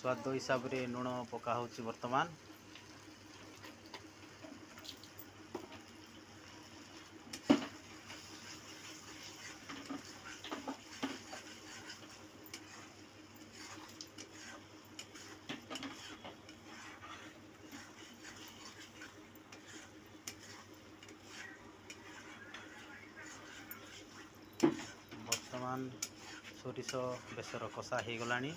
स्वाद हिसाब रे लुण पका होची वर्तमान। वर्तमान सोरिष बेसर कषा हो गलानी।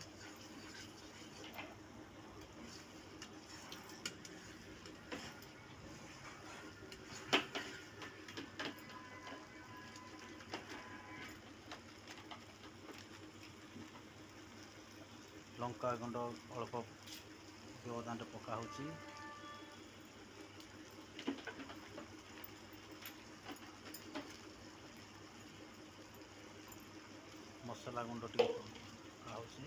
लंका गुंड अल्प व्यवधान पका होची। मसला गुंड टी पका होची।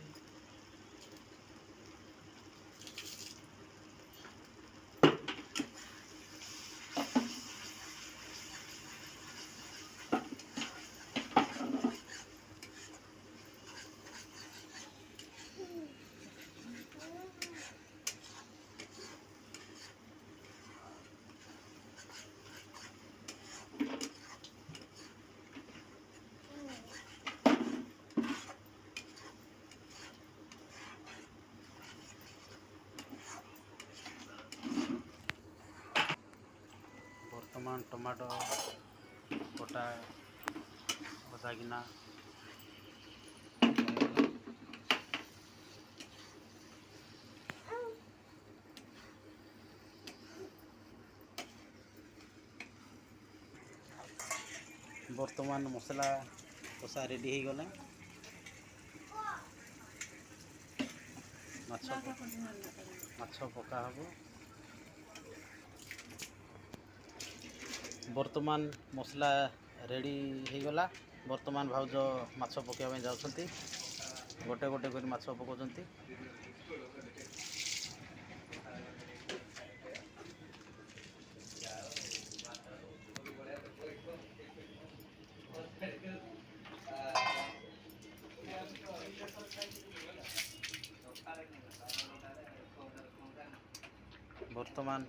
वर्तमान टमाटो कटा भजाकिना वर्तमान मसला कषा रेडी हो गला। माछ पका हब। वर्तमान मसला रेडी हो गला। वर्तमान भाउज माछ पकाइबा जाउछंती। गोटे गोटे कर माछ पकाउछंती। वर्तमान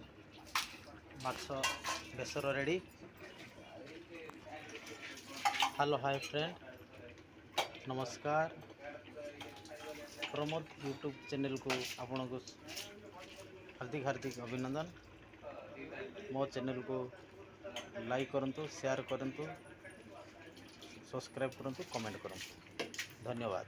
माछ बेसर रेडी। हेलो हाय फ्रेंड, नमस्कार। प्रमोद यूट्यूब चैनल को आपण को हार्दिक हार्दिक अभिनंदन। मो चैनल को लाइक करंतु, शेयर करंतु, सब्सक्राइब करंतु, कमेंट करंतु। धन्यवाद।